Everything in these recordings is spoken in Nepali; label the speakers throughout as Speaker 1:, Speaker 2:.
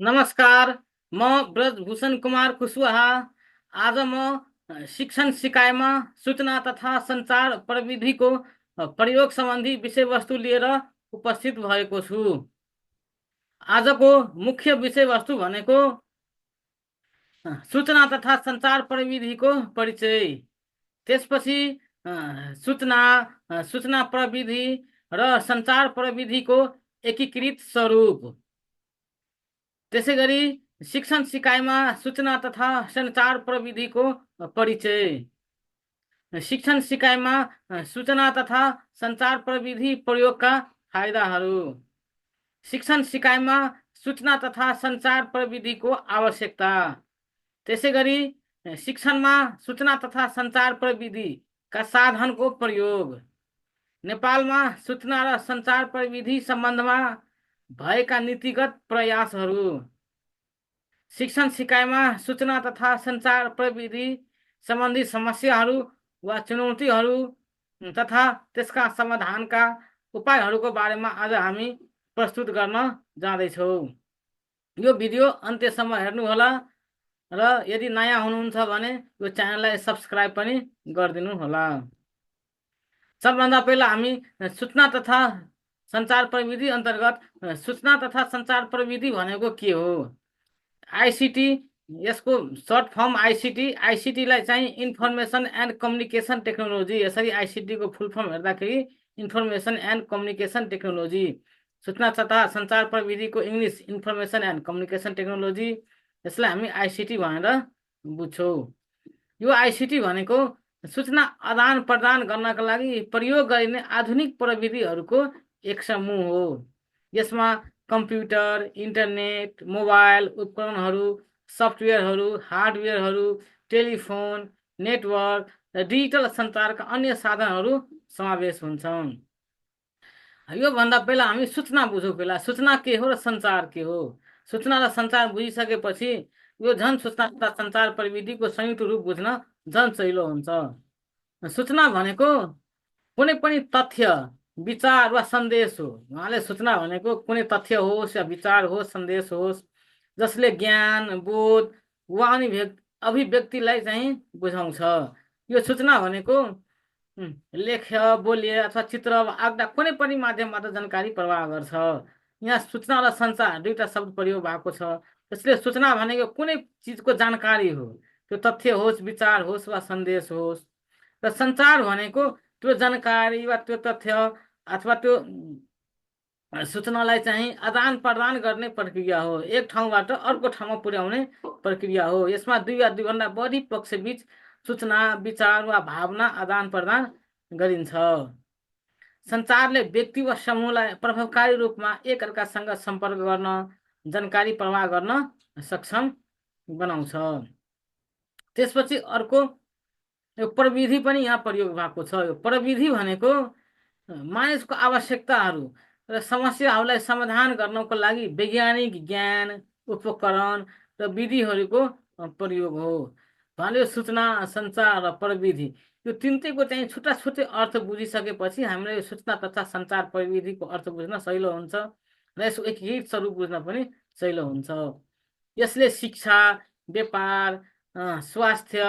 Speaker 1: नमस्कार। म ब्रजभूषण कुमार कुशवाहा। आज म शिक्षण सिकाइमा सूचना तथा सञ्चार प्रविधिको प्रयोग सम्बन्धी विषयवस्तु लिएर उपस्थित भएको छु। आजको मुख्य विषयवस्तु भनेको सूचना तथा सञ्चार प्रविधिको परिचय, त्यसपछि सूचना प्रविधि र सञ्चार प्रविधिको एकीकृत स्वरूप, त्यसै गरी शिक्षण सिकाइमा सूचना तथा सञ्चार प्रविधिको परिचय, शिक्षण सिकाइमा सूचना तथा सञ्चार प्रविधि प्रयोगका फाइदाहरू, शिक्षण सिकाइमा सूचना तथा सञ्चार प्रविधिको आवश्यकता, त्यसै गरी शिक्षणमा सूचना तथा सञ्चार प्रविधिका साधनको प्रयोग, नेपालमा सूचना र सञ्चार प्रविधि सम्बन्धमा भएका नीतिगत प्रयासहरू, शिक्षण सिकाइमा सूचना तथा सञ्चार प्रविधि सम्बन्धी समस्याहरू वा चुनौतीहरू तथा त्यसका समाधानका उपायहरूको बारेमा आज हामी प्रस्तुत गर्न जाँदैछौँ। यो भिडियो अन्त्यसम्म हेर्नुहोला र यदि नयाँ हुनुहुन्छ भने यो च्यानललाई सब्स्क्राइब पनि गरिदिनु होला। सबभन्दा पहिला हामी सूचना तथा सञ्चार प्रविधि अन्तर्गत सूचना तथा सञ्चार प्रविधि भनेको के हो? आइसिटी, यसको सर्ट फर्म आइसिटी। आइसिटीलाई चाहिँ इन्फर्मेसन एन्ड कम्युनिकेसन टेक्नोलोजी, यसरी आइसिटीको फुल फर्म हेर्दाखेरि इन्फर्मेसन एन्ड कम्युनिकेसन टेक्नोलोजी। सूचना तथा सञ्चार प्रविधिको English information and communication technology, यसलाई हामी आइसिटी भनेर बुझ्छौँ। यो आइसिटी भनेको सूचना आदान प्रदान गर्नका लागि प्रयोग गरिने आधुनिक प्रविधिहरूको एक समूह हो। यसमा कम्प्युटर, इन्टरनेट, मोबाइल उपकरणहरू, सफ्टवेयरहरू, हार्डवेयरहरू, टेलिफोन, नेटवर्क र डिजिटल सञ्चारका अन्य साधनहरू समावेश हुन्छन्। योभन्दा पहिला हामी सूचना बुझौँ। पहिला सूचना के हो र सञ्चार के हो? सूचना र सञ्चार बुझिसकेपछि यो झन् सूचना तथा सञ्चार प्रविधिको संयुक्त रूप बुझ्न झन् सजिलो हुन्छ। सूचना भनेको कुनै पनि तथ्य, विचार वा सन्देश हो। उहाँले सूचना भनेको कुनै तथ्य होस् या विचार होस्, सन्देश होस्, जसले ज्ञान, बोध वा अभिव्यक्तिलाई चाहिँ बुझाउँछ। यो सूचना भनेको लेख्य, बोलिए अथवा चित्र वा आज्ञा कुनै पनि माध्यमबाट जानकारी प्रवाह गर्छ। यहाँ सूचना र सञ्चार दुईवटा शब्द प्रयोग भएको छ। त्यसले सूचना भनेको कुनै चिजको जानकारी हो, त्यो तथ्य होस्, विचार होस् वा सन्देश होस्। र सञ्चार भनेको त्यो जानकारी वा त्यो तथ्य अथवा त्यो सूचनालाई चाहिँ आदान प्रदान गर्ने प्रक्रिया हो, एक ठाउँबाट अर्को ठाउँमा पुर्याउने प्रक्रिया हो। यसमा दुई वा दुईभन्दा बढी पक्षबीच सूचना, विचार वा भावना आदान प्रदान गरिन्छ। सञ्चारले व्यक्ति वा समूहलाई प्रभावकारी रूपमा एकअर्कासँग सम्पर्क गर्न, जानकारी प्रवाह गर्न सक्षम बनाउँछ। त्यसपछि अर्को यो प्रविधि पनि यहाँ प्रयोग भएको छ। यो प्रविधि भनेको मानिसको आवश्यकताहरू र समस्याहरूलाई समाधान गर्नको लागि वैज्ञानिक ज्ञान, उपकरण र विधिहरूको प्रयोग हो। भने सूचना, सञ्चार र प्रविधि यो तिनटैको चाहिँ छुट्टा छुट्टै अर्थ बुझिसकेपछि हामीलाई यो सूचना तथा सञ्चार प्रविधिको अर्थ बुझ्न सजिलो हुन्छ र यसको एकीकृत स्वरूप बुझ्न पनि सजिलो हुन्छ। यसले शिक्षा, व्यापार, स्वास्थ्य,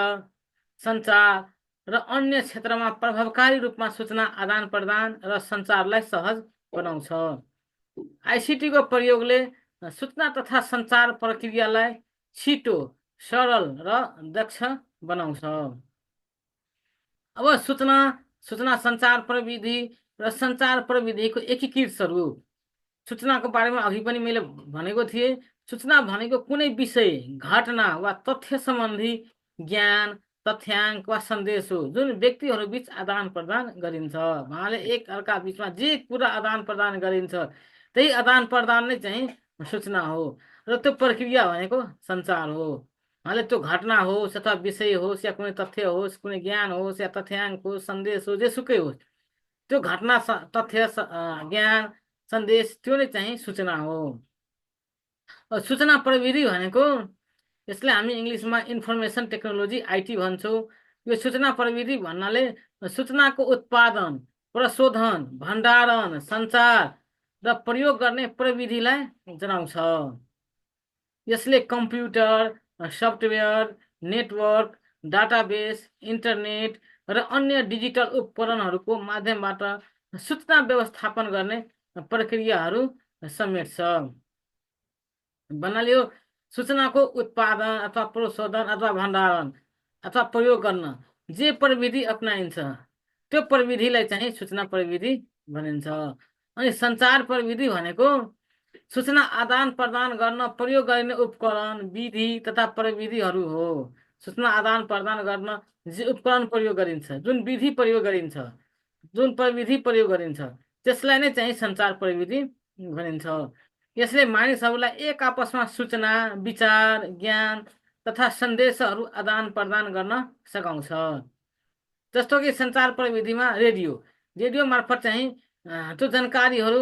Speaker 1: सञ्चार र अन्य क्षेत्रमा प्रभावकारी रूपमा सूचना आदान प्रदान र सञ्चारलाई सहज बनाउँछ। आइसिटीको प्रयोगले सूचना तथा सञ्चार प्रक्रियालाई छिटो, सरल र दक्ष बनाउँछ। अब सूचना सञ्चार प्रविधि र सञ्चार प्रविधिको एकीकृत स्वरूप। सूचनाको बारेमा अघि पनि मैले भनेको थिएँ। सूचना भनेको कुनै विषय, घटना वा तथ्य सम्बन्धी ज्ञान, तथ्याङ्क वा सन्देश हो जुन व्यक्तिहरू बीच आदान प्रदान गरिन्छ। उहाँले एक अर्का बीचमा जे कुरा आदान प्रदान गरिन्छ त्यही आदान प्रदान नै चाहिँ सूचना हो र त्यो प्रक्रिया भनेको सञ्चार हो। उहाँले त्यो घटना होस् अथवा विषय होस् या कुनै तथ्य होस्, कुनै ज्ञान होस् या तथ्याङ्क होस्, सन्देश होस्, जेसुकै होस्, त्यो घटना, तथ्य, ज्ञान, सन्देश त्यो नै चाहिँ सूचना हो। सूचना प्रविधि भनेको यसलाई हामी इङ्ग्लिसमा इन्फर्मेसन टेक्नोलोजी, आइटी भन्छौँ। यो सूचना प्रविधि भन्नाले सूचनाको उत्पादन, प्रशोधन, भण्डारण, सञ्चार र प्रयोग गर्ने प्रविधिलाई जनाउँछ। यसले computer, software, network, database, internet र अन्य डिजिटल उपकरणहरूको माध्यमबाट सूचना व्यवस्थापन गर्ने प्रक्रियाहरू समेट्छ। भन्नाले यो सूचनाको उत्पादन अथवा प्रशोधन अथवा भण्डारण अथवा प्रयोग गर्न जे प्रविधि अपनाइन्छ त्यो प्रविधिलाई चाहिँ सूचना प्रविधि भनिन्छ। अनि सञ्चार प्रविधि भनेको सूचना आदान प्रदान गर्न प्रयोग गरिने उपकरण, विधि तथा प्रविधिहरू हो। सूचना आदान प्रदान गर्न जे उपकरण प्रयोग गरिन्छ, जुन विधि प्रयोग गरिन्छ, जुन प्रविधि प्रयोग गरिन्छ त्यसलाई नै चाहिँ सञ्चार प्रविधि भनिन्छ। यसले मानिसहरूलाई एक आपसमा सूचना, विचार, ज्ञान तथा सन्देशहरू आदान प्रदान गर्न सघाउँछ। जस्तो कि सञ्चार प्रविधिमा रेडियो मार्फत चाहिँ त्यो जानकारीहरू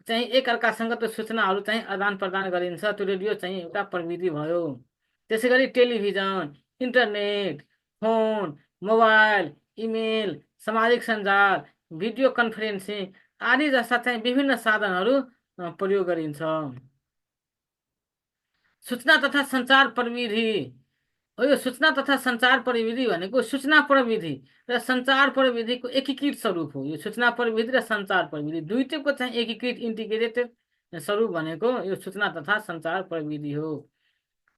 Speaker 1: चाहिँ एकअर्कासँग त्यो सूचनाहरू चाहिँ आदान प्रदान गरिन्छ। त्यो रेडियो चाहिँ एउटा प्रविधि भयो। त्यसै गरी television, internet, phone, mobile, email, सामाजिक सञ्जाल, भिडियो कन्फरेन्सिङ आदि जस्ता चाहिँ विभिन्न साधनहरू प्रयोग गरिन्छ। सूचना तथा सञ्चार प्रविधि हो। यो सूचना तथा सञ्चार प्रविधि भनेको सूचना प्रविधि र सञ्चार प्रविधिको एकीकृत स्वरूप हो। यो सूचना प्रविधि र सञ्चार प्रविधि दुईटैको चाहिँ एकीकृत इन्टिग्रेटेड स्वरूप भनेको यो सूचना तथा सञ्चार प्रविधि हो।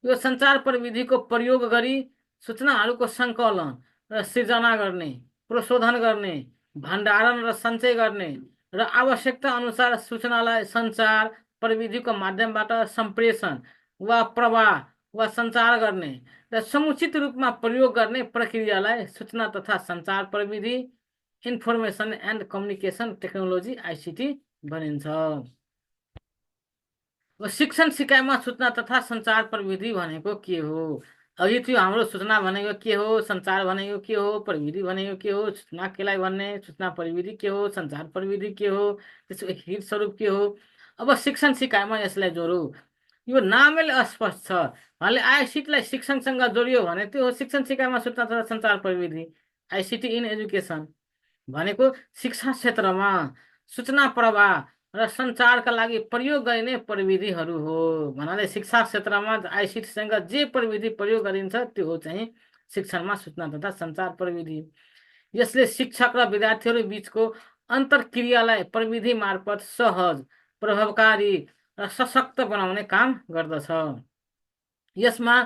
Speaker 1: यो सञ्चार प्रविधिको प्रयोग गरी सूचनाहरूको सङ्कलन र सिर्जना गर्ने, प्रशोधन गर्ने, भण्डारण र सञ्चय गर्ने र आवश्यकता अनुसार सूचनालाई सञ्चार प्रविधिको माध्यमबाट सम्प्रेषण वा प्रवाह वा सञ्चार गर्ने र समुचित रूपमा प्रयोग गर्ने प्रक्रियालाई सूचना तथा सञ्चार प्रविधि, information and communication technology ICT भनिन्छ। शिक्षण सिकाइमा सूचना तथा सञ्चार प्रविधि भनेको के हो? अघि त्यो हाम्रो सूचना भनेको के हो, सञ्चार भनेको के हो, प्रविधि भनेको के हो, सूचना केलाई भन्ने, सूचना प्रविधि के हो, सञ्चार प्रविधि के हो, त्यसको एकीकृत स्वरूप के हो। अब शिक्षण सिकाइमा यसलाई जोडौँ। यो नामैले अस्पष्ट छ। उहाँले आइसिटीलाई शिक्षणसँग जोडियो भने त्यो हो शिक्षण सिकाइमा सूचना तथा सञ्चार प्रविधि, आइसिटी इन एजुकेसन भनेको शिक्षा क्षेत्रमा सूचना प्रवाह र सञ्चारका लागि प्रयोग गरिने प्रविधिहरू हो। भन्नाले शिक्षा क्षेत्रमा आइसिटीसँग जे प्रविधि प्रयोग गरिन्छ त्यो हो चाहिँ शिक्षणमा सूचना तथा सञ्चार प्रविधि। यसले शिक्षक र विद्यार्थीहरू बीचको अन्तर्क्रियालाई प्रविधि मार्फत सहज, प्रभावकारी र सशक्त बनाउने काम गर्दछ। यसमा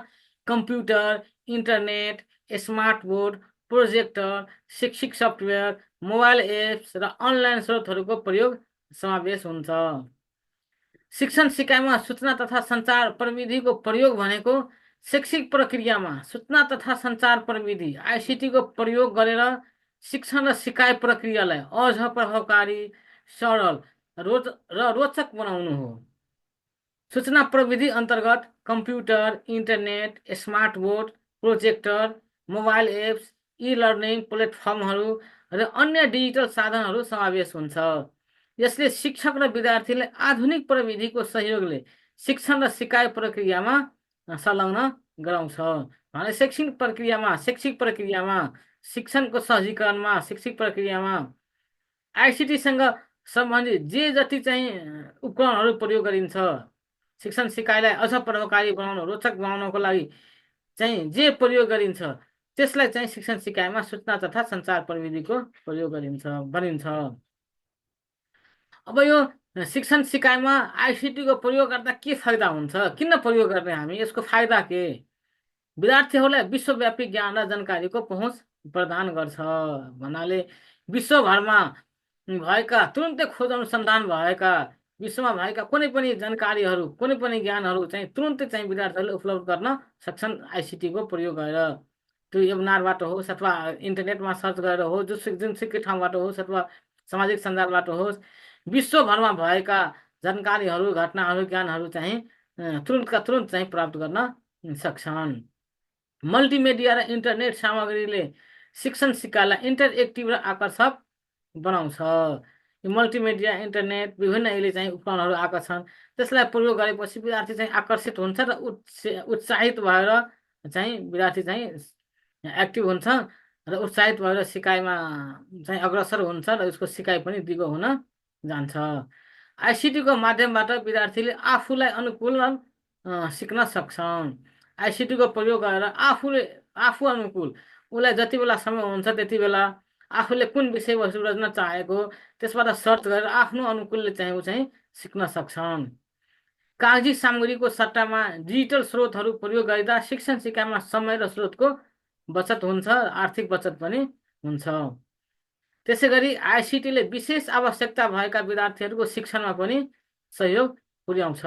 Speaker 1: computer, internet, smart board, projector, शैक्षिक सफ्टवेयर, मोबाइल एप्स र अनलाइन स्रोतहरूको प्रयोग समावेश हुन्छ। शिक्षण सिकाइमा सूचना तथा सञ्चार प्रविधिको प्रयोग भनेको शैक्षिक प्रक्रियामा सूचना तथा सञ्चार प्रविधि आइसिटीको प्रयोग गरेर शिक्षण र सिकाइ प्रक्रियालाई अझ प्रभावकारी, सरल र रोचक बनाउनु हो। सूचना प्रविधि अन्तर्गत computer, internet, smart board, projector, mobile apps, e learning प्लेटफर्महरू र अन्य डिजिटल साधनहरू समावेश हुन्छ। यसले शिक्षक र विद्यार्थीलाई आधुनिक प्रविधिको सहयोगले शिक्षण र सिकाइ प्रक्रियामा संलग्न गराउँछ। भने शैक्षिक प्रक्रियामा शिक्षणको सहजीकरणमा, शैक्षिक प्रक्रियामा आइसिटीसँग सम्बन्धित जे जति चाहिँ उपकरणहरू प्रयोग गरिन्छ, शिक्षण सिकाइलाई अझ प्रभावकारी बनाउन, रोचक बनाउनको लागि चाहिँ जे प्रयोग गरिन्छ त्यसलाई चाहिँ शिक्षण सिकाइमा सूचना तथा सञ्चार प्रविधिको प्रयोग भनिन्छ। अब यो शिक्षण सिकाइमा आइसिटीको प्रयोग गर्दा के फाइदा हुन्छ, किन प्रयोग गर्ने हामी, यसको फाइदा के? विद्यार्थीहरूलाई विश्वव्यापी ज्ञान र जानकारीको पहुँच प्रदान गर्छ। भन्नाले विश्वभरमा भएका तुरुन्तै खोज अनुसन्धान भएका विश्वमा भएका कुनै पनि जानकारीहरू, कुनै पनि ज्ञानहरू चाहिँ तुरुन्तै चाहिँ विद्यार्थीहरूले उपलब्ध गर्न सक्छन् आइसिटीको प्रयोग गरेर। त्यो वेबनारबाट होस् अथवा इन्टरनेटमा सर्च गरेर होस्, जुनसुकै ठाउँबाट होस् अथवा सामाजिक सञ्जालबाट होस्, विश्वभरमा भएका जानकारीहरू, घटनाहरू, ज्ञानहरू चाहिँ तुरुन्तका तुरुन्त चाहिँ प्राप्त गर्न सक्छन्। मल्टिमिडिया र इन्टरनेट सामग्रीले शिक्षण सिकाइलाई इन्टरएक्टिभ र आकर्षक बनाउँछ। यो मल्टिमिडिया, इन्टरनेट, विभिन्न यसले चाहिँ उपकरणहरू आएका छन्, त्यसलाई प्रयोग गरेपछि विद्यार्थी चाहिँ आकर्षित हुन्छ र उत्साहित भएर चाहिँ विद्यार्थी चाहिँ एक्टिभ हुन्छ र उत्साहित भएर सिकाइमा चाहिँ अग्रसर हुन्छ र उसको सिकाइ पनि दिगो हुन जान्छ। आइसिटीको माध्यमबाट विद्यार्थीले आफूलाई अनुकूल सिक्न सक्छन्। आइसिटीको प्रयोग गरेर आफू अनुकूल उसलाई जति बेला समय हुन्छ त्यति बेला आफूले कुन विषयवस्तु रोज्न चाहेको त्यसबाट सर्च गरेर आफ्नो अनुकूलले चाहिँ ऊ चाहिँ सिक्न सक्छन्। कागजी सामग्रीको सट्टामा डिजिटल स्रोतहरू प्रयोग गर्दा शिक्षण सिकाइमा समय र स्रोतको बचत हुन्छ, आर्थिक बचत पनि हुन्छ। त्यसै गरी आइसिटीले विशेष आवश्यकता भएका विद्यार्थीहरूको शिक्षणमा पनि सहयोग पुर्याउँछ।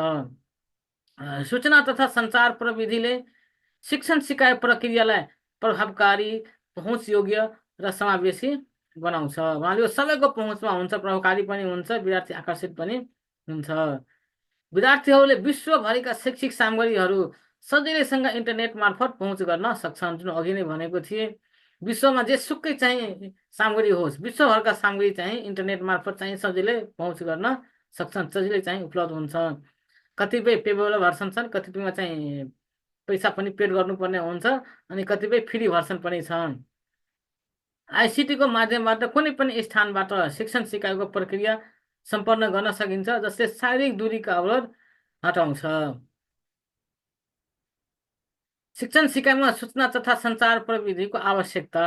Speaker 1: सूचना तथा सञ्चार प्रविधिले शिक्षण सिकाइ प्रक्रियालाई प्रभावकारी, पहुँच योग्य र समावेशी बनाउँछ। उहाँले यो सबैको पहुँचमा हुन्छ, प्रभावकारी पनि हुन्छ, विद्यार्थी आकर्षित पनि हुन्छ। विद्यार्थीहरूले विश्वभरिका शैक्षिक सामग्रीहरू सजिलैसँग इन्टरनेट मार्फत पहुँच गर्न सक्छन्। जुन अघि नै भनेको थिएँ, विश्वमा जेसुकै चाहिँ सामग्री होस्, विश्वभरका सामग्री चाहिँ इन्टरनेट मार्फत चाहिँ सजिलै पहुँच गर्न सक्छन्, सजिलै चाहिँ उपलब्ध हुन्छ। कतिपय पेबल भर्सन छन्, कतिपयमा चाहिँ पैसा पनि पेड गर्नुपर्ने हुन्छ, अनि कतिपय फ्री भर्सन पनि छन्। आइसिटीको माध्यमबाट कुनै पनि स्थानबाट शिक्षण सिकाइको प्रक्रिया सम्पन्न गर्न सकिन्छ, जसले शारीरिक दूरीका अवरोध हटाउँछ। शिक्षण सिकाइमा सूचना तथा सञ्चार प्रविधिको आवश्यकता।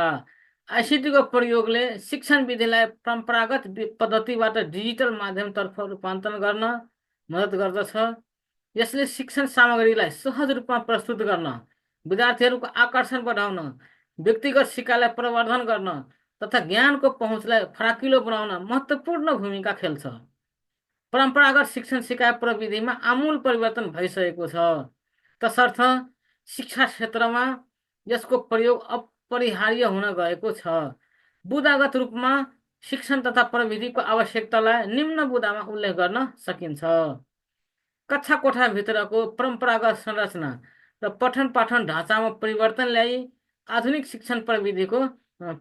Speaker 1: आइसिटीको प्रयोगले शिक्षण विधिलाई परम्परागत पद्धतिबाट डिजिटल माध्यमतर्फ रूपान्तरण गर्न मद्दत गर्दछ। यसले शिक्षण सामग्रीलाई सहज रूपमा प्रस्तुत गर्न, विद्यार्थीहरूको आकर्षण बढाउन, व्यक्तिगत सिकाइलाई प्रवर्धन गर्न तथा ज्ञानको पहुँचलाई फराकिलो बनाउन महत्त्वपूर्ण भूमिका खेल्छ। परम्परागत शिक्षण सिकाइ प्रविधिमा आमूल परिवर्तन भइसकेको छ, तसर्थ शिक्षा क्षेत्रमा यसको प्रयोग अपरिहार्य हुन गएको छ। बुदागत रूपमा शिक्षण तथा प्रविधिको आवश्यकतालाई निम्न बुदामा उल्लेख गर्न सकिन्छ। कक्षा कोठाभित्रको परम्परागत संरचना र पठन पाठन ढाँचामा परिवर्तन ल्याई आधुनिक शिक्षण प्रविधिको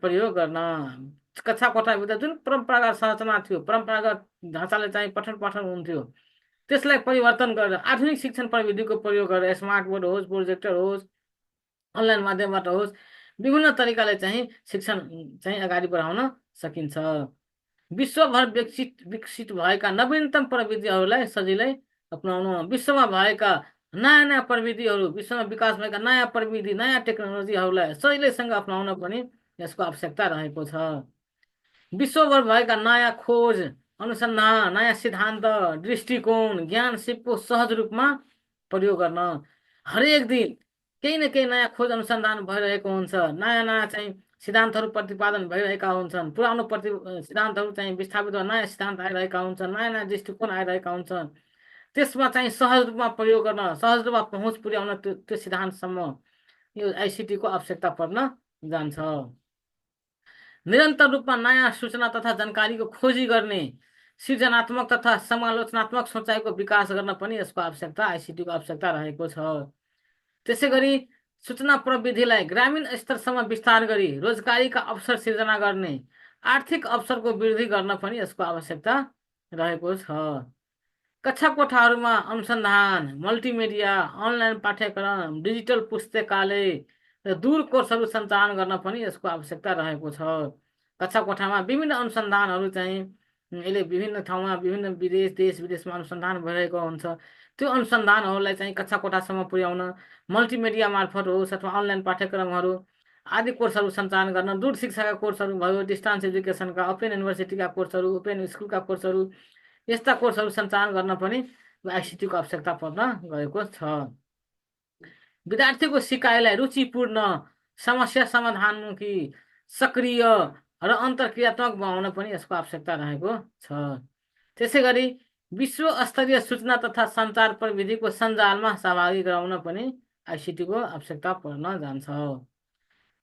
Speaker 1: प्रयोग गर्न। कक्षा कोठाभित्र जुन परम्परागत संरचना थियो, परम्परागत ढाँचाले चाहिँ पठन पाठन हुन्थ्यो, त्यसलाई परिवर्तन गरेर आधुनिक शिक्षण प्रविधिको प्रयोग गरेर स्मार्ट बोर्ड होस्, प्रोजेक्टर होस्, अनलाइन माध्यमबाट होस्, विभिन्न तरिकाले चाहिँ शिक्षण चाहिँ अगाडि बढाउन सकिन्छ। विश्वभर विकसित भएका नवीनतम प्रविधिहरूलाई सजिलै अपनाउनु, विश्वमा भएका नयाँ प्रविधिहरू, विश्वमा विकास भएका नयाँ प्रविधि, नयाँ टेक्नोलोजीहरूलाई सजिलैसँग अपनाउन पनि यसको आवश्यकता रहेको छ। विश्वभर भएका नयाँ खोज, अनुसन्धान, नयाँ सिद्धान्त, दृष्टिकोण, ज्ञान सिपको सहज रूपमा प्रयोग गर्न। हरेक दिन केही न केही नयाँ खोज अनुसन्धान भइरहेको हुन्छ, नयाँ नयाँ चाहिँ सिद्धान्तहरू प्रतिपादन भइरहेका हुन्छन्, पुरानो सिद्धान्तहरू चाहिँ विस्थापित भएर नयाँ सिद्धान्त आइरहेका हुन्छन्, नयाँ नयाँ दृष्टिकोण आइरहेका हुन्छन्। त्यसमा चाहिँ सहज रूपमा प्रयोग गर्न, सहज रूपमा पहुँच पुर्याउन त्यो सिद्धान्तसम्म यो आइसिटीको आवश्यकता पर्न जान्छ। निरन्तर रूपमा नयाँ सूचना तथा जानकारीको खोजी गर्ने, सृजनात्मक तथा समालोचनात्मक सोचाइको विकास गर्न पनि यसको आवश्यकता, आइसिटीको आवश्यकता रहेको छ। त्यसै गरी सूचना प्रविधिलाई ग्रामीण स्तरसम्म विस्तार गरी रोजगारीका अवसर सिर्जना गर्ने, आर्थिक अवसरको वृद्धि गर्न पनि यसको आवश्यकता रहेको छ। कक्षा कोठाहरूमा अनुसन्धान, मल्टिमिडिया, अनलाइन पाठ्यक्रम, डिजिटल पुस्तकालय र दूर कोर्सहरू सञ्चालन गर्न पनि यसको आवश्यकता रहेको छ। कक्षा कोठामा विभिन्न अनुसन्धानहरू चाहिँ यसले विभिन्न ठाउँमा, विभिन्न देश विदेशमा अनुसन्धान भइरहेको हुन्छ, त्यो अनुसन्धानहरूलाई चाहिँ कक्षा कोठासम्म पुर्याउन मल्टिमिडिया मार्फत होस् अथवा अनलाइन पाठ्यक्रमहरू आदि कोर्सहरू सञ्चालन गर्न, दूर शिक्षाका कोर्सहरू भयो, डिस्टान्स एजुकेसनका, ओपेन युनिभर्सिटीका कोर्सहरू, ओपेन स्कुलका कोर्सहरू, यस्ता कोर्सहरू सञ्चालन गर्न पनि आइसिटीको आवश्यकता पर्न गएको छ। विद्यार्थीको सिकाइलाई रुचिपूर्ण, समस्या समाधानमुखी, सक्रिय र अन्तर्क्रियात्मक बनाउन पनि यसको आवश्यकता रहेको छ। त्यसै गरी विश्व स्तरीय सूचना तथा सञ्चार प्रविधिको सञ्जालमा सहभागी गराउन पनि आइसिटीको आवश्यकता पर्न जान्छ।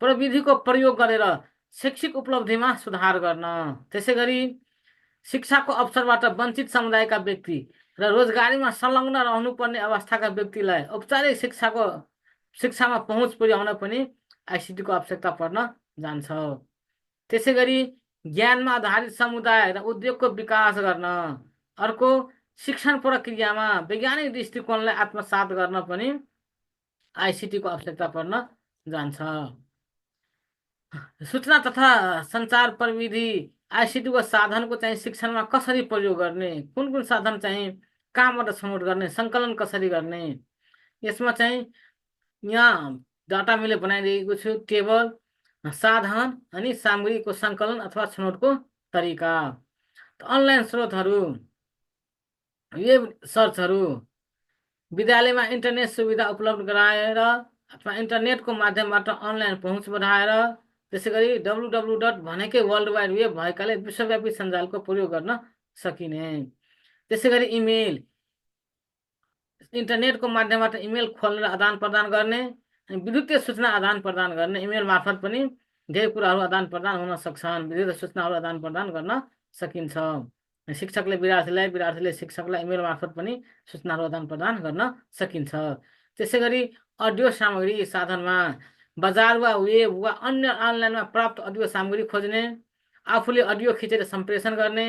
Speaker 1: प्रविधिको प्रयोग गरेर शैक्षिक उपलब्धिमा सुधार गर्न, त्यसै गरी शिक्षाको अवसरबाट वञ्चित समुदायका व्यक्ति र रोजगारीमा संलग्न रहनुपर्ने अवस्थाका व्यक्तिलाई औपचारिक शिक्षामा पहुँच पुर्याउन पनि आइसिटीको आवश्यकता पर्न जान्छ। त्यसै गरी ज्ञानमा आधारित समुदाय र उद्योगको विकास गर्न, अर्को शिक्षण प्रक्रियामा वैज्ञानिक दृष्टिकोणलाई आत्मसात गर्न पनि आइसिटीको आवश्यकता पर्न जान्छ। सूचना तथा सञ्चार प्रविधि आइसिटीको साधनको चाहिँ शिक्षणमा कसरी प्रयोग गर्ने, कुन कुन साधन चाहिँ कहाँबाट छनौट गर्ने, सङ्कलन कसरी गर्ने, यसमा चाहिँ यहाँ डाटा मैले बनाइदिएको छु टेबल, साधन अनि सामग्रीको सङ्कलन अथवा छनौटको तरिका। अनलाइन स्रोतहरू, वेब सर्चहरू, विद्यालयमा इन्टरनेट सुविधा उपलब्ध गराएर अथवा इन्टरनेटको माध्यमबाट अनलाइन पहुँच बढाएर, त्यसै गरी डब्लु डट भनेकै वर्ल्ड वाइड वेब भएकाले विश्वव्यापी सञ्जालको प्रयोग गर्न सकिने। त्यसै गरी इमेल, इन्टरनेटको माध्यमबाट इमेल खोलेर आदान प्रदान गर्ने अनि विद्युतीय सूचना आदान प्रदान गर्ने। इमेल मार्फत पनि धेरै कुराहरू आदान प्रदान हुन सक्छन्, विद्युतीय सूचनाहरू आदान प्रदान गर्न सकिन्छ। शिक्षकले विद्यार्थीलाई, विद्यार्थीले शिक्षकलाई इमेल मार्फत पनि सूचनाहरू आदान प्रदान गर्न सकिन्छ। त्यसै गरी अडियो सामग्री साधनमा बजार वा वेब वा अन्य अनलाइनमा प्राप्त अडियो सामग्री खोज्ने, आफूले अडियो खिचेर सम्प्रेषण गर्ने,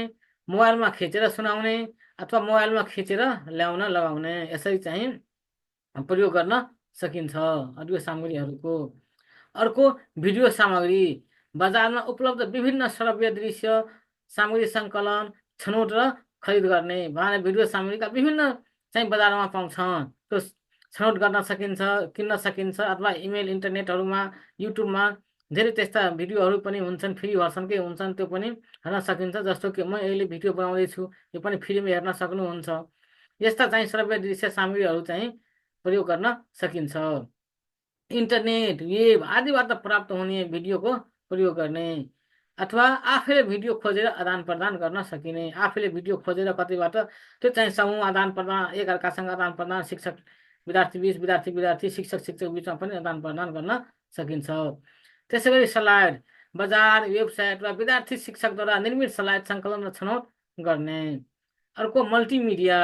Speaker 1: मोबाइलमा खिचेर सुनाउने अथवा मोबाइलमा खिचेर ल्याउन लगाउने, यसरी चाहिँ प्रयोग गर्न सकिन्छ अडियो सामग्रीहरूको। अर्को भिडियो सामग्री, बजारमा उपलब्ध विभिन्न श्रव्य दृश्य सामग्री सङ्कलन, छनौट र खरिद गर्ने। भने भिडियो सामग्रीका विभिन्न चाहिँ बजारमा पाउँछ, त्यो छनौट गर्न सकिन्छ, किन्न सकिन्छ अथवा इमेल, इन्टरनेटहरूमा, युट्युबमा धेरै त्यस्ता भिडियोहरू पनि हुन्छन्, फ्री भर्सनकै हुन्छन्, त्यो पनि हेर्न सकिन्छ। जस्तो कि म अहिले भिडियो बनाउँदैछु, यो पनि फ्रीमा हेर्न सक्नुहुन्छ। यस्ता चाहिँ श्रव्य दृश्य सामग्रीहरू चाहिँ प्रयोग गर्न सकिन्छ। इन्टरनेट, वेब आदिबाट प्राप्त हुने भिडियोको प्रयोग गर्ने अथवा आफैले भिडियो खोजेर आदान प्रदान गर्न सकिने। आफैले भिडियो खोजेर कतैबाट त्यो चाहिँ समूह आदान प्रदान, एकअर्कासँग आदान प्रदान, शिक्षक विद्यार्थी बिच, विद्यार्थी विद्यार्थी, शिक्षक शिक्षक बिचमा पनि आदान प्रदान गर्न सकिन्छ। त्यसै गरी स्लाइड, बजार, वेबसाइट वा विद्यार्थी शिक्षकद्वारा निर्मित स्लाइड सङ्कलन र छनौट गर्ने। अर्को मल्टिमिडिया,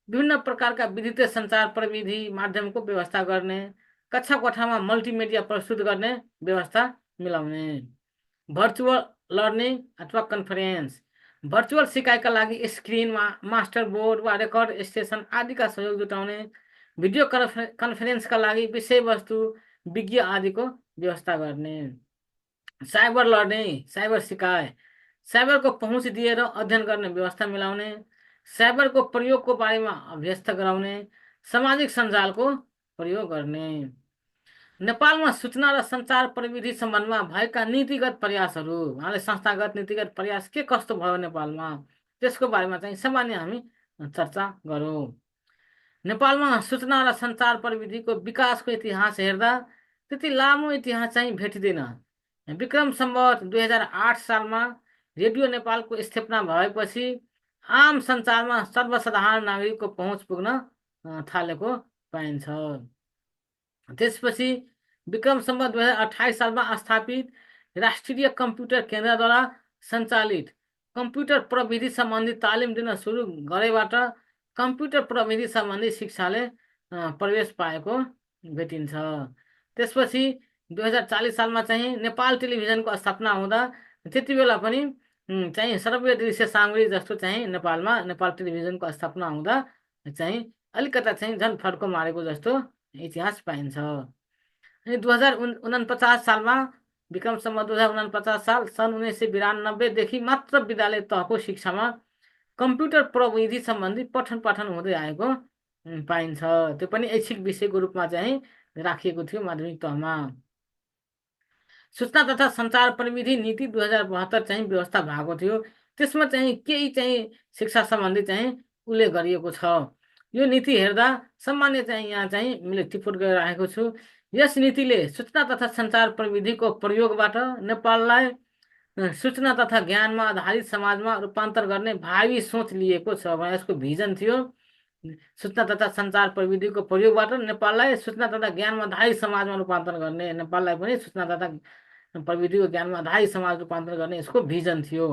Speaker 1: विभिन्न प्रकारका विद्युतीय सञ्चार प्रविधि माध्यमको व्यवस्था गर्ने, कक्षा कोठामा मल्टिमिडिया प्रस्तुत गर्ने व्यवस्था मिलाउने। भर्चुअल लर्निङ अथवा कन्फरेन्स, भर्चुअल सिकाइका लागि स्क्रिन, मास्टर बोर्ड वा रेकर्ड स्टेसन आदिका सहयोग जुटाउने। भिडियो कन्फरेन्सका लागि विषयवस्तु, विज्ञ आदिको व्यवस्था गर्ने। साइबर लर्निङ, साइबर सिकाइ, साइबरको पहुँच दिएर अध्ययन गर्ने व्यवस्था मिलाउने, साइबरको प्रयोगको बारेमा अभ्यस्त गराउने, सामाजिक सञ्जालको प्रयोग गर्ने। नेपालमा सूचना र सञ्चार प्रविधि सम्बन्धमा भएका नीतिगत प्रयासहरू, उहाँले संस्थागत नीतिगत प्रयास के कस्तो भयो नेपालमा, त्यसको बारेमा चाहिँ सामान्य हामी चर्चा गरौँ। नेपालमा सूचना र सञ्चार प्रविधिको विकासको इतिहास हेर्दा त्यति लामो इतिहास चाहिँ भेटिँदैन। विक्रम सम्वत 2008 सालमा रेडियो नेपालको स्थापना भएपछि आम सञ्चारमा सर्वसाधारण नागरिकको पहुँच पुग्न थालेको पाइन्छ। त्यसपछि विक्रम सम्वत 2028 सालमा स्थापित राष्ट्रिय कम्प्युटर केन्द्रद्वारा सञ्चालित कम्प्युटर प्रविधि सम्बन्धी तालिम दिन सुरु गरेबाट कम्प्युटर प्रविधि सम्बन्धी शिक्षाले प्रवेश पाएको भेटिन्छ। त्यसपछि 2040 सालमा चाहिँ नेपाल टेलिभिजनको स्थापना हुँदा त्यति बेला पनि चाहिँ श्रव्य दृश्य सामग्री जस्तो चाहिँ नेपालमा नेपाल टेलिभिजनको स्थापना हुँदा चाहिँ अलिकता चाहिँ झन् फड्को मारेको जस्तो इतिहास पाइन्छ। अनि 2049 सालमा विक्रम सम्वत 2049 साल, सन् 1992देखि मात्र विद्यालय तहको शिक्षामा कम्प्युटर प्रविधि सम्बन्धी पठन पाठन हुँदै आएको पाइन्छ। त्यो पनि ऐच्छिक विषयको रूपमा चाहिँ राखिएको थियो माध्यमिक तहमा। सूचना तथा सञ्चार प्रविधि नीति 2072 चाहिँ व्यवस्था भएको थियो, त्यसमा चाहिँ केही चाहिँ शिक्षा सम्बन्धी चाहिँ उल्लेख गरिएको छ। यो नीति हेर्दा सामान्य चाहिँ यहाँ चाहिँ मैले टिप्पणी गरिराखेको छु। यस नीतिले सूचना तथा सञ्चार प्रविधिको प्रयोगबाट नेपाललाई सूचना तथा ज्ञानमा आधारित समाजमा रूपान्तर गर्ने भावी सोच लिएको छ। यसको भिजन थियो सूचना तथा सञ्चार प्रविधिको प्रयोगबाट नेपाललाई सूचना तथा ज्ञानमा आधारित समाजमा रूपान्तरण गर्ने, नेपाललाई पनि सूचना तथा प्रविधिको ज्ञानमा आधारित समाज रूपान्तरण गर्ने यसको भिजन थियो।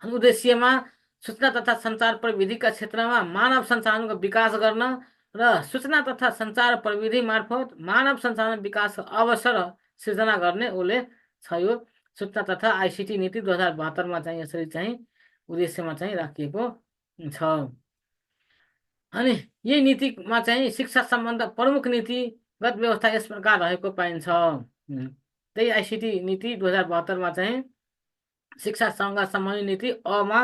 Speaker 1: अनि उद्देश्यमा सूचना तथा सञ्चार प्रविधिका क्षेत्रमा मानव संसाधनको विकास गर्न र सूचना तथा सञ्चार प्रविधि मार्फत मानव संसाधन विकास अवसर सिर्जना गर्ने उल्लेख छ। यो सूचना तथा आइसिटी नीति 2072 चाहिँ यसरी चाहिँ उद्देश्यमा चाहिँ राखिएको छ। अनि यही नीतिमा चाहिँ शिक्षा सम्बन्ध प्रमुख नीतिगत व्यवस्था यस प्रकार रहेको पाइन्छ। त्यही आइसिटी नीति 2072 चाहिँ शिक्षासँग सम्बन्धित नीति अमा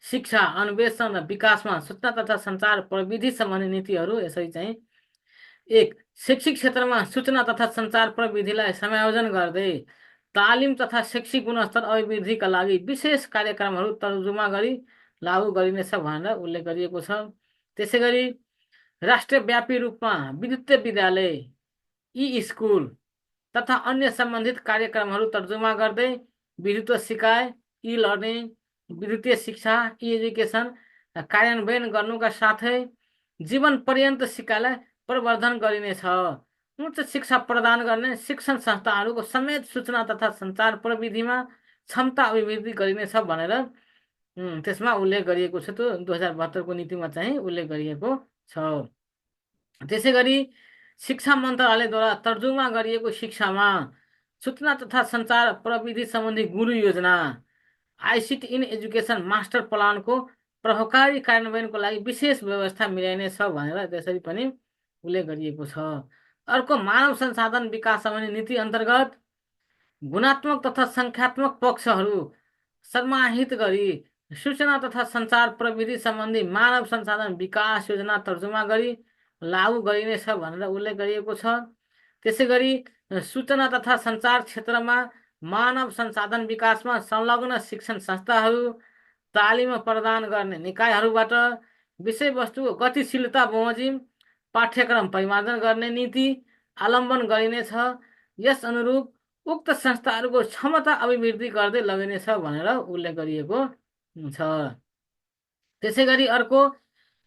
Speaker 1: शिक्षा, अन्वेषण र विकासमा सूचना तथा सञ्चार प्रविधि सम्बन्धी नीतिहरू यसरी चाहिँ एक, शैक्षिक क्षेत्रमा सूचना तथा सञ्चार प्रविधिलाई समायोजन गर्दै तालिम तथा शैक्षिक गुणस्तर अभिवृद्धिका लागि विशेष कार्यक्रमहरू तर्जुमा गरी लागू गरिनेछ भनेर उल्लेख गरिएको छ। त्यसै गरी राष्ट्रव्यापी रूपमा विद्युतीय विद्यालय, ई स्कुल तथा अन्य सम्बन्धित कार्यक्रमहरू तर्जुमा गर्दै विद्युत सिकाइ, ई लर्निङ, विद्युतीय शिक्षा, ई एजुकेसन कार्यान्वयन गर्नुका साथै जीवन पर्यन्त सिकाइलाई प्रवर्धन गरिनेछ। उच्च शिक्षा प्रदान गर्ने शिक्षण संस्थाहरूको समेत सूचना तथा सञ्चार प्रविधिमा क्षमता अभिवृद्धि गरिनेछ भनेर त्यसमा उल्लेख गरिएको छ। त्यो 2072को नीतिमा चाहिँ उल्लेख गरिएको छ। त्यसै गरी शिक्षा मन्त्रालयद्वारा तर्जुमा गरिएको शिक्षामा सूचना तथा सञ्चार प्रविधि सम्बन्धी गुरु योजना, आइसिटी इन एजुकेसन मास्टर प्लानको प्रभावकारी कार्यान्वयनको लागि विशेष व्यवस्था मिलाइनेछ भनेर त्यसरी पनि उल्लेख गरिएको छ। अर्को, मानव संसाधन विकास सम्बन्धी नीति अन्तर्गत गुणात्मक तथा सङ्ख्यात्मक पक्षहरू समाहित गरी सूचना तथा सञ्चार प्रविधि सम्बन्धी मानव संसाधन विकास योजना तर्जुमा गरी लागू गरिनेछ भनेर उल्लेख गरिएको छ। त्यसै गरी सूचना तथा सञ्चार क्षेत्रमा मानव संसाधन विकासमा संलग्न शिक्षण संस्थाहरू, तालिम प्रदान गर्ने निकायहरूबाट विषयवस्तुको गतिशीलता बमोजिम पाठ्यक्रम परिमार्जन गर्ने नीति अवलम्बन गरिनेछ। यस अनुरूप उक्त संस्थाहरूको क्षमता अभिवृद्धि गर्दै लगिनेछ भनेर उल्लेख गरिएको छ। त्यसै गरी अर्को,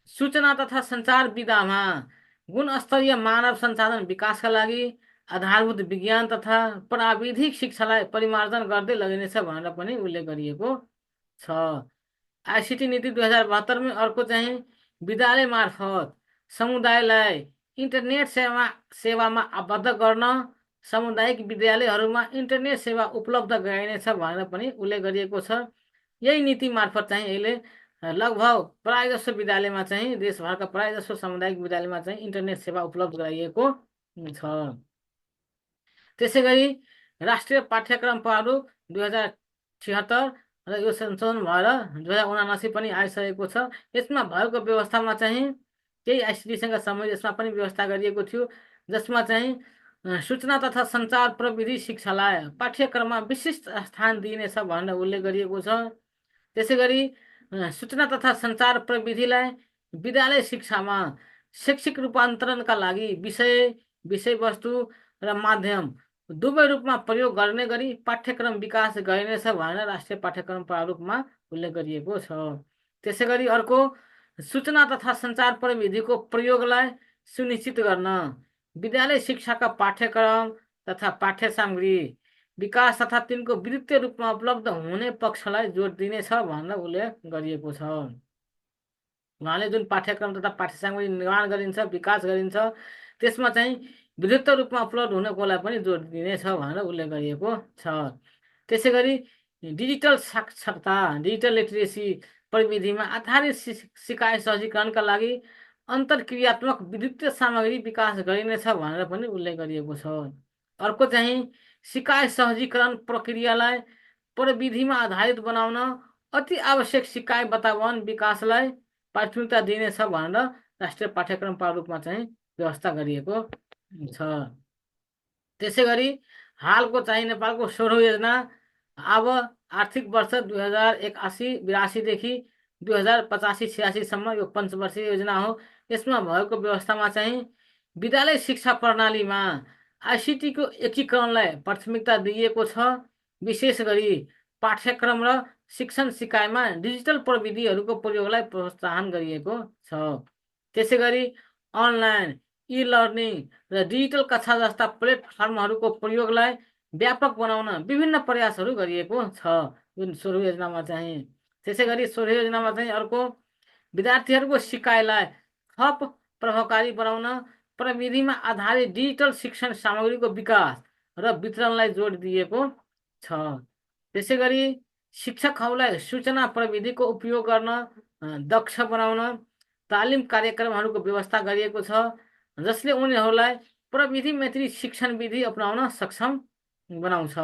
Speaker 1: सूचना तथा सञ्चार विधामा गुणस्तरीय मानव संसाधन विकासका लागि आधारभूत विज्ञान तथा प्राविधिक शिक्षालाई परिमार्जन गर्दै लगिनेछ भनेर पनि उल्लेख गरिएको छ। आइसिटी नीति 2072 अर्को चाहिँ विद्यालय मार्फत समुदायलाई इन्टरनेट सेवामा आबद्ध गर्न सामुदायिक विद्यालयहरूमा इन्टरनेट सेवा उपलब्ध गराइनेछ भनेर पनि उल्लेख गरिएको छ। यही नीति मार्फत चाहिँ अहिले लगभग प्रायःजसो विद्यालयमा चाहिँ देशभरका प्रायःजसो सामुदायिक विद्यालयमा चाहिँ इन्टरनेट सेवा उपलब्ध गराइएको छ। त्यसै गरी राष्ट्रिय पाठ्यक्रम प्रारूप 2076 र यो संशोधन भएर 2079 पनि आइसकेको छ। यसमा भएको व्यवस्थामा चाहिँ केही आइसिटीसँग सम्बन्धित यसमा पनि व्यवस्था गरिएको थियो, जसमा चाहिँ सूचना तथा सञ्चार प्रविधि शिक्षालाई पाठ्यक्रममा विशिष्ट स्थान दिइनेछ भनेर उल्लेख गरिएको छ। त्यसै गरी सूचना तथा सञ्चार प्रविधिलाई विद्यालय शिक्षामा शैक्षिक रूपान्तरणका लागि विषयवस्तु र माध्यम दुवै रूपमा प्रयोग गर्ने गरी पाठ्यक्रम विकास गरिनेछ भनेर राष्ट्रिय पाठ्यक्रम प्रारूपमा उल्लेख गरिएको छ। त्यसै गरी अर्को, सूचना तथा सञ्चार प्रविधिको प्रयोगलाई सुनिश्चित गर्न विद्यालय शिक्षाका पाठ्यक्रम तथा पाठ्य सामग्री विकास तथा तिनको विद्युतीय रूपमा उपलब्ध हुने पक्षलाई जोड दिनेछ भनेर उल्लेख गरिएको छ। उहाँले जुन पाठ्यक्रम तथा पाठ्य सामग्री निर्माण गरिन्छ, विकास गरिन्छ, त्यसमा चाहिँ विद्युतीय रूपमा उपलब्ध हुनेकोलाई पनि जोड दिनेछ भनेर उल्लेख गरिएको छ। त्यसै गरी डिजिटल साक्षरता, डिजिटल लिटरेसी प्रविधिमा आधारित सिकाइ सहजीकरणका लागि अन्तर्क्रियात्मक विद्युतीय सामग्री विकास गरिनेछ भनेर पनि उल्लेख गरिएको छ। अर्को चाहिँ सिकाइ सहजीकरण प्रक्रियालाई प्रविधिमा आधारित बनाउन अति आवश्यक सिकाइ वातावरण विकासलाई प्राथमिकता दिइनेछ भनेर राष्ट्रिय पाठ्यक्रम प्रारूपमा चाहिँ व्यवस्था गरिएको छ। त्यसै गरी हालको चाहिँ नेपालको 16औं योजना अब आर्थिक वर्ष 2081-82देखि 2085-86सम्म यो पञ्चवर्षीय योजना हो। यसमा भएको व्यवस्थामा चाहिँ विद्यालय शिक्षा प्रणालीमा आइसिटीको एकीकरणलाई प्राथमिकता दिइएको छ। विशेष गरी पाठ्यक्रम र शिक्षण सिकाइमा डिजिटल प्रविधिहरूको प्रयोगलाई प्रोत्साहन गरिएको छ। त्यसै गरी अनलाइन, ई लर्निङ र डिजिटल कक्षा जस्ता प्लेटफर्महरूको प्रयोगलाई व्यापक बनाउन विभिन्न प्रयासहरू गरिएको छ जुन 16औं योजनामा चाहिँ। त्यसै गरी 16औं योजनामा चाहिँ अर्को, विद्यार्थीहरूको सिकाइलाई थप प्रभावकारी बनाउन प्रविधिमा आधारित डिजिटल शिक्षण सामग्रीको विकास र वितरणलाई जोड दिएको छ। त्यसै गरी शिक्षकहरूलाई सूचना प्रविधिको उपयोग गर्न दक्ष बनाउन तालिम कार्यक्रमहरूको व्यवस्था गरिएको छ, जसले उनीहरूलाई प्रविधि मैत्री शिक्षण विधि अपनाउन सक्षम बनाउँछ।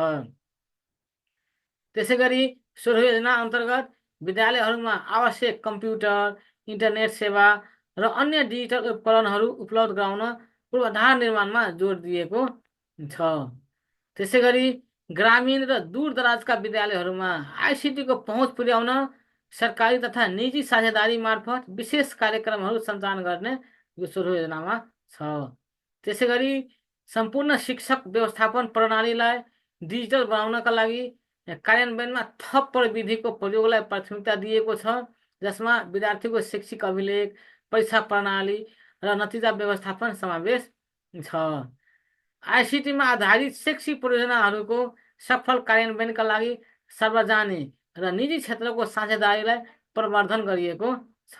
Speaker 1: त्यसै गरी 16औं योजना अन्तर्गत विद्यालयहरूमा आवश्यक कम्प्युटर, इन्टरनेट सेवा र अन्य डिजिटल उपकरणहरू उपलब्ध गराउन पूर्वाधार निर्माणमा जोड दिएको छ। त्यसै गरी ग्रामीण र दूरदराजका विद्यालयहरूमा आइसिटीको पहुँच पुर्याउन सरकारी तथा निजी साझेदारी मार्फत विशेष कार्यक्रमहरू सञ्चालन गर्ने यो स्वरूप योजनामा छ। त्यसै गरी सम्पूर्ण शिक्षक व्यवस्थापन प्रणालीलाई डिजिटल बनाउनका लागि कार्यान्वयनमा थप प्रविधिको प्रयोगलाई प्राथमिकता दिएको छ, जसमा विद्यार्थीको शैक्षिक अभिलेख, परीक्षा प्रणाली र नतिजा व्यवस्थापन समावेश छ। आइसिटीमा आधारित शैक्षिक परियोजनाहरूको सफल कार्यान्वयनका लागि सार्वजनिक र निजी क्षेत्रको साझेदारीलाई प्रवर्धन गरिएको छ।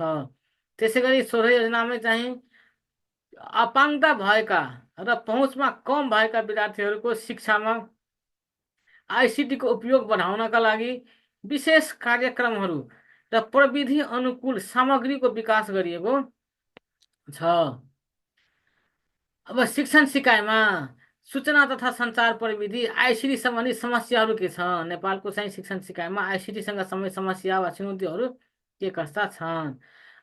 Speaker 1: त्यसै गरी सोह्र योजनामै चाहिँ अपाङ्गता भएका र पहुँचमा कम भएका विद्यार्थीहरूको शिक्षामा आइसिटीको उपयोग बढाउनका लागि विशेष कार्यक्रमहरू र प्रविधि अनुकूल सामग्रीको विकास गरिएको छ। अब शिक्षण सिकाइमा सूचना तथा सञ्चार प्रविधि आइसिटी सम्बन्धी समस्याहरू के छ? नेपालको चाहिँ शिक्षण सिकाइमा आइसिटीसँग समस्या वा चुनौतीहरू के कस्ता छन्?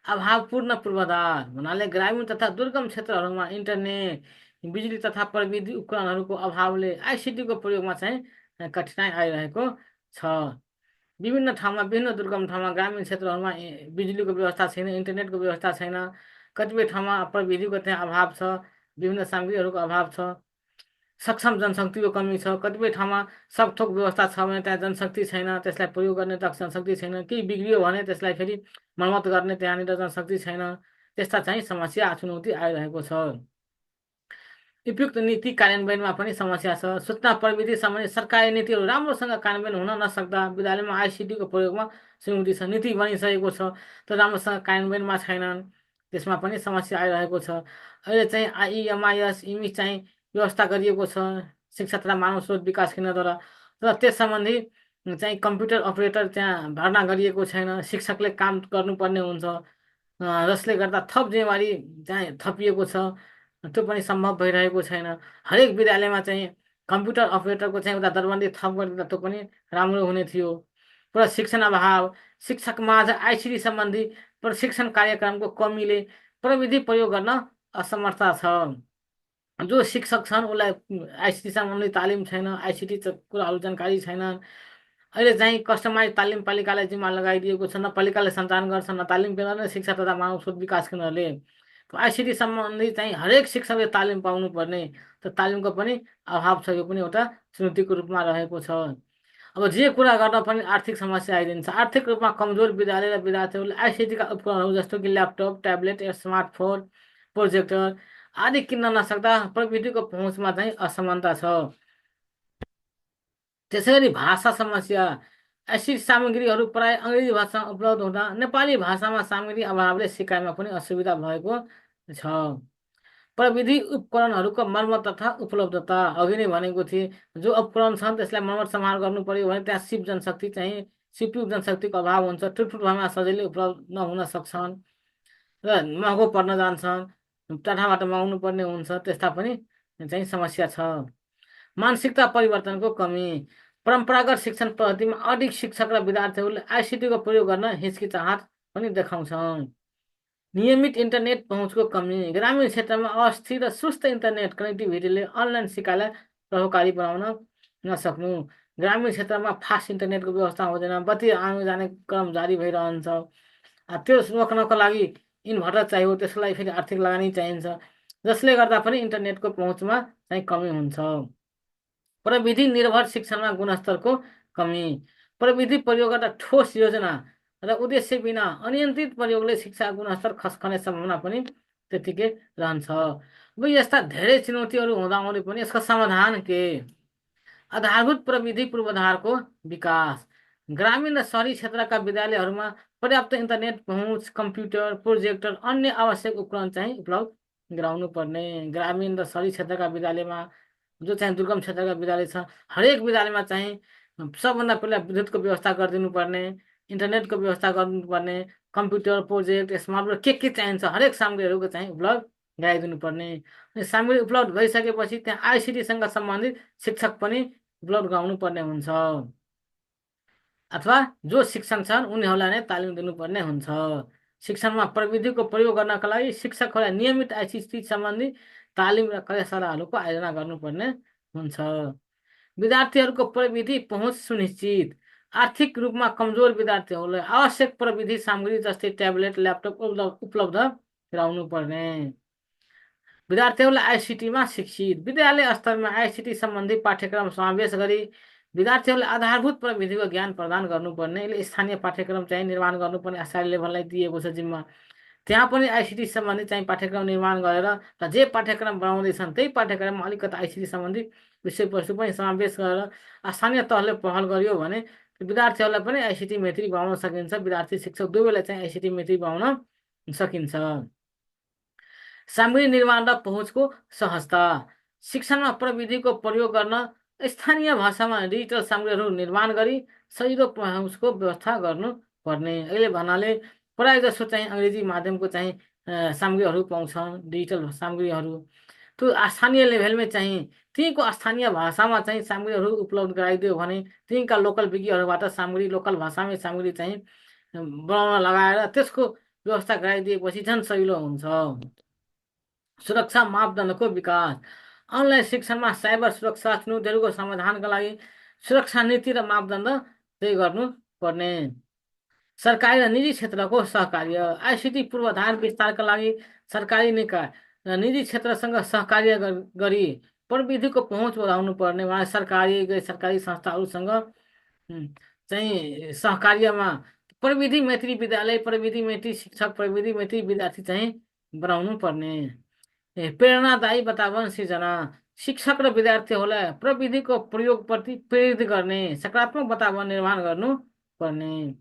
Speaker 1: अभावपूर्ण पूर्वाधार भन्नाले ग्रामीण तथा दुर्गम क्षेत्रहरूमा इन्टरनेट, बिजुली तथा प्रविधि उपकरणहरूको अभावले आइसिटीको प्रयोगमा चाहिँ कठिनाइ आइरहेको छ। विभिन्न ठाउँमा, विभिन्न दुर्गम ठाउँमा, ग्रामीण क्षेत्रहरूमा बिजुलीको व्यवस्था छैन, इन्टरनेटको व्यवस्था छैन, कतिपय ठाउँमा प्रविधिको त्यहाँ अभाव छ, विभिन्न सामग्रीहरूको अभाव छ, सक्षम जनशक्तिको कमी छ, कतिपय ठाउँमा सब थोक व्यवस्था छ भने त्यहाँ जनशक्ति छैन, त्यसलाई प्रयोग गर्ने दक्ष जनशक्ति छैन, केही बिग्रियो भने त्यसलाई फेरि मर्मत गर्ने त्यहाँनिर जनशक्ति छैन। त्यस्ता चाहिँ समस्या चुनौती आइरहेको छ। उपयुक्त नीति कार्यान्वयनमा पनि समस्या छ। सूचना प्रविधि सम्बन्धी सरकारी नीतिहरू राम्रोसँग कार्यान्वयन हुन नसक्दा विद्यालयमा आइसिटीको प्रयोगमा चुनौती छ। नीति बनिसकेको छ तर राम्रोसँग कार्यान्वयनमा छैनन्, त्यसमा पनि समस्या आइरहेको छ। अहिले चाहिँ आइएमआइएस इमी चाहिँ व्यवस्था गरिएको छ शिक्षा तथा मानव स्रोत विकास केन्द्रद्वारा, तर त्यस सम्बन्धी चाहिँ कम्प्युटर अपरेटर त्यहाँ भर्ना गरिएको छैन। शिक्षकले काम गर्नुपर्ने हुन्छ, जसले गर्दा थप जिम्मेवारी चाहिँ थपिएको छ, त्यो पनि सम्भव भइरहेको छैन। हरेक विद्यालयमा चाहिँ कम्प्युटर अपरेटरको चाहिँ एउटा दरबन्दी थप गरिदिँदा त्यो पनि राम्रो हुने थियो। प्रशिक्षण अभाव, शिक्षकमाझ आइसिटी सम्बन्धी प्रशिक्षण कार्यक्रमको कमीले प्रविधि प्रयोग गर्न असमर्थ छ। जो शिक्षक छन् उसलाई आइसिटी सम्बन्धी तालिम छैन, आइसिटी कुराहरू जानकारी छैनन्। अहिले चाहिँ कस्टमाइज तालिम पालिकालाई जिम्मा लगाइदिएको छ, न पालिकाले सञ्चालन गर्छ न तालिम केन्द्रले, शिक्षा तथा मानव स्रोत विकास केन्द्रले। आइसिटी सम्बन्धी चाहिँ हरेक शिक्षकले तालिम पाउनुपर्ने, त तालिमको पनि अभाव छ, यो पनि एउटा चुनौतीको रूपमा रहेको छ। अब जे कुरा गर्न पनि आर्थिक समस्या आइदिन्छ। आर्थिक रूपमा कमजोर विद्यालय र विद्यार्थीहरूले आइसिटीका उपकरणहरू जस्तो कि ल्यापटप, ट्याब्लेट, स्मार्टफोन, प्रोजेक्टर आदि किन्न नसक्दा प्रविधिको पहुँचमा चाहिँ असमानता छ। त्यसै गरी भाषा समस्या, आइसिटी सामग्रीहरू प्राय अङ्ग्रेजी भाषामा उपलब्ध हुँदा नेपाली भाषामा सामग्री अभावले सिकाइमा पनि असुविधा भएको छ। प्रविधि उपकरणहरूको मर्मत तथा उपलब्धता, अघि नै भनेको थिएँ, जो उपकरण छन् त्यसलाई मर्मत सम्हार गर्नु पर्यो भने त्यहाँ सिप जनशक्ति चाहिँ सिपयु जनशक्तिको अभाव हुन्छ। ठुल्ठुलो ठाउँमा सजिलै उपलब्ध नहुन सक्छन् र महँगो पर्न जान्छन्, टाढाबाट मगाउनु पर्ने हुन्छ, त्यस्ता पनि चाहिँ समस्या छ। मानसिकता परिवर्तनको कमी, परम्परागत शिक्षण पद्धतिमा अधिक शिक्षक र विद्यार्थीहरूले आइसिटीको प्रयोग गर्न हिचकिचाहट पनि देखाउँछन्। नियमित इन्टरनेट पहुँचको कमी, ग्रामीण क्षेत्रमा अस्थिर र सुस्त इन्टरनेट कनेक्टिभिटीले अनलाइन सिकाइलाई प्रभावकारी बनाउन नसक्नु। ग्रामीण क्षेत्रमा फास्ट इन्टरनेटको व्यवस्था हुँदैन, बत्ती आउनु जाने क्रम जारी भइरहन्छ। त्यो रोक्नको लागि इन्भर्टर चाहियो, त्यसको लागि फेरि आर्थिक लगानी चाहिन्छ, जसले गर्दा पनि इन्टरनेटको पहुँचमा चाहिँ कमी हुन्छ। प्रविधि निर्भर शिक्षणमा गुणस्तरको कमी, प्रविधि प्रयोग गर्दा ठोस योजना र उद्देश्य बिना अनियन्त्रित प्रयोगले शिक्षा गुणस्तर खस्कने सम्भावना पनि त्यतिकै रहन्छ। अब यस्ता धेरै चुनौतीहरू हुँदाहुँदै पनि यसको समाधान के? आधारभूत प्रविधि पूर्वाधारको विकास, ग्रामीण र सहरी क्षेत्रका विद्यालयहरूमा पर्याप्त इन्टरनेट पहुँच, कम्प्युटर, प्रोजेक्टर, अन्य आवश्यक उपकरण चाहिँ उपलब्ध गराउनु पर्ने। ग्रामीण र सहरी क्षेत्रका विद्यालयमा, जो चाहिँ दुर्गम क्षेत्रका विद्यालय छ, हरेक विद्यालयमा चाहिँ सबभन्दा पहिला विद्युतको व्यवस्था गरिदिनु पर्ने, इन्टरनेटको व्यवस्था गर्नुपर्ने, कम्प्युटर, प्रोजेक्ट, स्मार्टबोर्ड के चाहिन्छ हरेक सामग्रीहरूको चाहिँ उपलब्ध गराइदिनु पर्ने। अनि सामग्री उपलब्ध भइसकेपछि त्यहाँ आइसिटीसँग सम्बन्धित शिक्षक पनि उपलब्ध गराउनु पर्ने हुन्छ, अथवा जो शिक्षक छन् उनीहरूलाई नै तालिम दिनुपर्ने हुन्छ। शिक्षणमा प्रविधिको प्रयोग गर्नका लागि शिक्षकहरूलाई नियमित आइसिटी सम्बन्धी तालिम र कार्यशालाहरूको आयोजना गर्नुपर्ने हुन्छ। विद्यार्थीहरूको प्रविधि पहुँच सुनिश्चित। आर्थिक रूपमा कमजोर विद्यार्थीहरूलाई आवश्यक प्रविधि सामग्री जस्तै ट्याब्लेट ल्यापटप उपलब्ध गराउनु पर्ने। विद्यार्थीहरूलाई आइसिटीमा शिक्षित। विद्यालय स्तरमा आइसिटी सम्बन्धी पाठ्यक्रम समावेश गरी विद्यार्थीहरूलाई आधारभूत प्रविधिको ज्ञान प्रदान गर्नुपर्ने। यसले स्थानीय पाठ्यक्रम चाहिँ निर्माण गर्नुपर्ने एसआरए लेभललाई दिएको छ जिम्मा। त्यहाँ पनि आइसिटी सम्बन्धी चाहिँ पाठ्यक्रम निर्माण गरेर र जे पाठ्यक्रम बनाउँदैछन् त्यही पाठ्यक्रममा अलिकति आइसिटी सम्बन्धी विषयवस्तु पनि समावेश गरेर स्थानीय तहले पहल गरियो भने विद्यार्थीहरूलाई पनि आइसिटी मेत्री बनाउन सकिन्छ। विद्यार्थी शिक्षक दुवैलाई चाहिँ आइसिटी मेत्री बनाउन सकिन्छ। सामग्री निर्माण र पहुँचको सहजता। शिक्षणमा प्रविधिको प्रयोग गर्न स्थानीय भाषामा डिजिटल सामग्रीहरू निर्माण गरी सजिलो पहुँचको व्यवस्था गर्नुपर्ने। अहिले भन्नाले प्रायः जसो चाहिँ अङ्ग्रेजी माध्यमको चाहिँ सामग्रीहरू पाउँछ, डिजिटल सामग्रीहरू। त्यो स्थानीय लेभलमै चाहिँ त्यहीँको स्थानीय भाषामा चाहिँ सामग्रीहरू उपलब्ध गराइदियो भने त्यहीँका लोकल विज्ञहरूबाट सामग्री लोकल भाषामै सामग्री चाहिँ बनाउन लगाएर त्यसको व्यवस्था गराइदिएपछि झन् सजिलो हुन्छ। सुरक्षा मापदण्डको विकास। अनलाइन शिक्षणमा साइबर सुरक्षा चुनौतीहरूको समाधानका लागि सुरक्षा नीति र मापदण्ड तय गर्नुपर्ने। सरकारी र निजी क्षेत्रको सहकार्य। आइसिटी पूर्वाधार विस्तारका लागि सरकारी निकाय र निजी क्षेत्रसँग सहकार्य गरी प्रविधिको पहुँच बढाउनु पर्ने। उहाँ सरकारी गैर सरकारी संस्थाहरूसँग चाहिँ सहकार्यमा प्रविधि मैत्री विद्यालय, प्रविधि मैत्री शिक्षक, प्रविधि मैत्री विद्यार्थी चाहिँ बनाउनु पर्ने। प्रेरणादायी वातावरण सिर्जना। शिक्षक र विद्यार्थीहरूलाई प्रविधिको प्रयोगप्रति प्रेरित गर्ने सकारात्मक वातावरण निर्माण गर्नुपर्ने।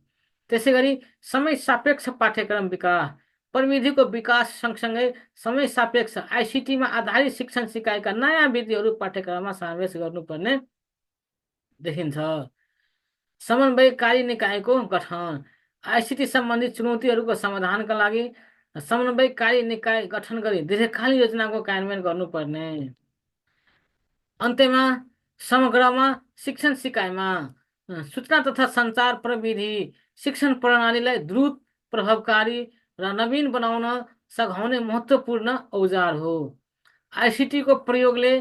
Speaker 1: त्यसै गरी समय सापेक्ष पाठ्यक्रम विकास। प्रविधिको विकास सँगसँगै समय सापेक्ष आइसिटीमा आधारित शिक्षण सिकाइका नयाँ विधिहरू पाठ्यक्रममा समावेश गर्नुपर्ने देखिन्छ। समन्वयकारी निकायको गठन। आइसिटी सम्बन्धी चुनौतीहरूको समाधानका लागि समन्वयकारी निकाय गठन गरी दीर्घकालीन योजनाको कार्यान्वयन गर्नुपर्ने। अन्त्यमा समग्रमा शिक्षण सिकाइमा सूचना तथा सञ्चार प्रविधि शिक्षण प्रणालीलाई द्रुत, प्रभावकारी र नवीन बनाउन सघाउने महत्त्वपूर्ण औजार हो। आइसिटीको प्रयोगले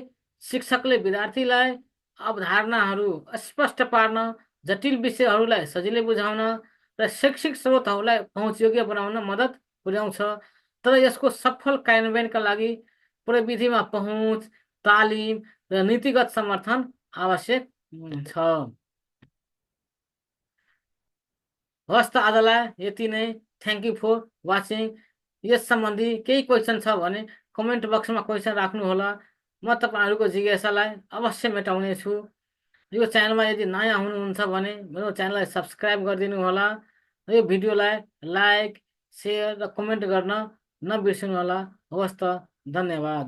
Speaker 1: शिक्षकले विद्यार्थीलाई अवधारणाहरू स्पष्ट पार्न, जटिल विषयहरूलाई सजिलै बुझाउन र शैक्षिक स्रोतहरूलाई पहुँचयोग्य बनाउन मद्दत पुर्याउँछ। तर यसको सफल कार्यान्वयनका लागि प्रविधिमा पहुँच, तालिम र नीतिगत समर्थन आवश्यक छ। हस् त आजलाई यति नै। Thank you for watching. यस सम्बन्धी केही क्वेसन छ भने कमेन्ट बक्समा क्वेसन राख्नुहोला। म तपाईँहरूको जिज्ञासालाई अवश्य मेटाउने छु। यो च्यानलमा यदि नयाँ हुनुहुन्छ भने मेरो च्यानललाई सब्सक्राइब गरिदिनु होला। यो भिडियोलाई लाइक, सेयर र कमेन्ट गर्न नबिर्सनु होला। हवस् त, धन्यवाद।